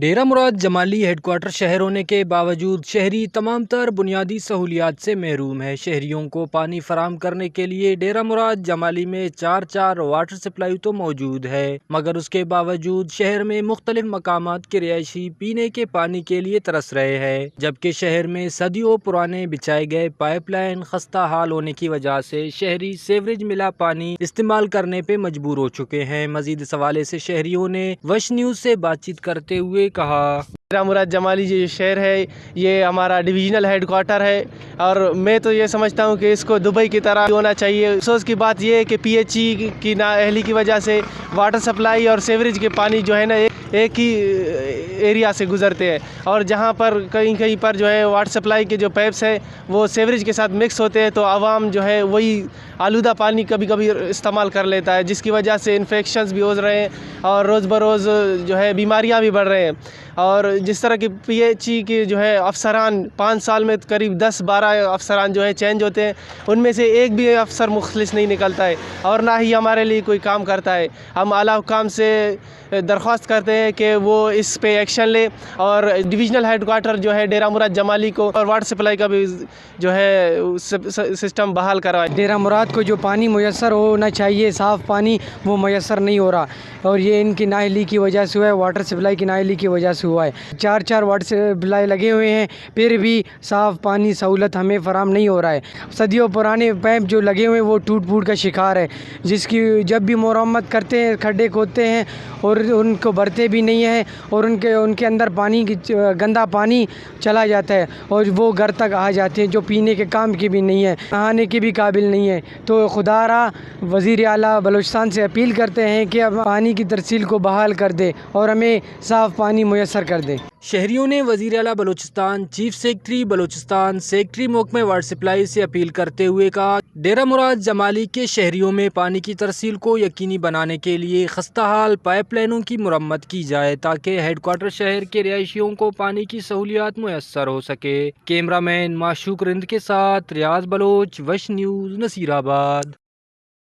ڈیرہ مراد جمالی head quarter شہر ہونے کے باوجود شہری تمام تر بنیادی سہولیات سے محروم ہے۔ شہریوں کو پانی فراہم کرنے کے لیے ڈیرہ مراد جمالی میں چار واٹر سپلائی تو موجود ہے، مگر اس کے باوجود شہر میں مختلف مقامات کے رہائشی پینے کے پانی کے لیے ترس رہے ہیں، جبکہ شہر میں صدیوں پرانے بچھائے گئے پائپ لائن خستہ حال ہونے کی وجہ سے شہری سیوریج ملا پانی استعمال کرنے پہ مجبور ہو چکے ہیں۔ مزید اس حوالے سے شہریوں نے وش نیوز سے بات چیت کرتے ہوئے کہا، ڈیرہ مراد جمالی جو شہر ہے یہ ہمارا ڈویژنل ہیڈ کوارٹر ہے، اور میں تو یہ سمجھتا ہوں کہ اس کو دبئی کی طرح ہونا چاہیے۔ افسوس کی بات یہ ہے کہ پی ایچ ای کی نااہلی کی وجہ سے واٹر سپلائی اور سیوریج کے پانی جو ہے نا ایک ہی ایریا سے گزرتے ہیں، اور جہاں پر کہیں پر جو ہے واٹر سپلائی کے جو پیپس ہیں وہ سیوریج کے ساتھ مکس ہوتے ہیں، تو عوام جو ہے وہی آلودہ پانی کبھی کبھی استعمال کر لیتا ہے، جس کی وجہ سے انفیکشنز بھی ہو رہے ہیں اور روز بروز جو ہے بیماریاں بھی بڑھ رہے ہیں۔ اور جس طرح کی پی ایچ ای کے جو ہے افسران 5 سال میں قریب 10-12 افسران جو ہے چینج ہوتے ہیں، ان میں سے ایک بھی افسر مخلص نہیں نکلتا ہے، اور نہ ہی ہمارے لیے کوئی کام کرتا ہے۔ ہم اعلیٰ حکام سے درخواست کرتے ہیں کہ وہ اس پہ ایکشن لے، اور ڈویژنل ہیڈ کوارٹر جو ہے ڈیرہ مراد جمالی کو اور واٹر سپلائی کا بھی جو ہے سسٹم بحال کروائے۔ ڈیرہ مراد کو جو پانی میسر ہونا چاہیے، صاف پانی، وہ میسر نہیں ہو رہا، اور یہ ان کی نااہلی کی وجہ سے ہوا ہے، واٹر سپلائی کی نااہلی کی وجہ سے ہوا ہے۔ 4 واٹر سپلائی لگے ہوئے ہیں، پھر بھی صاف پانی سہولت ہمیں فراہم نہیں ہو رہا ہے۔ صدیوں پرانے پائپ جو لگے ہوئے ہیں وہ ٹوٹ پھوٹ کا شکار ہے، جس کی جب بھی مرمت کرتے ہیں کھڈے کھودتے ہیں اور ان کو بھرتے بھی نہیں ہیں، اور ان کے اندر پانی کی گندا پانی چلا جاتا ہے، اور وہ گھر تک آ جاتے ہیں، جو پینے کے کام کی بھی نہیں ہے، نہانے کے بھی قابل نہیں ہے۔ تو خدا را وزیر اعلیٰ بلوچستان سے اپیل کرتے ہیں کہ اب پانی کی ترسیل کو بحال کر دے اور ہمیں صاف پانی میسر کر دے۔ شہریوں نے وزیر اعلیٰ Balochistan, chief secretary Balochistan, secretary محکمہ واٹر سپلائی سے اپیل کرتے ہوئے کہا، ڈیرہ مراد جمالی کے شہریوں میں پانی کی ترسیل کو یقینی بنانے کے لیے خستہ حال پائپ لائنوں کی مرمت کی جائے تاکہ ہیڈ کوارٹر شہر کے رہائشیوں کو پانی کی سہولیات میسر ہو سکے۔ کیمرہ مین معشوق رند کے ساتھ ریاض بلوچ، وش نیوز، نصیر آباد۔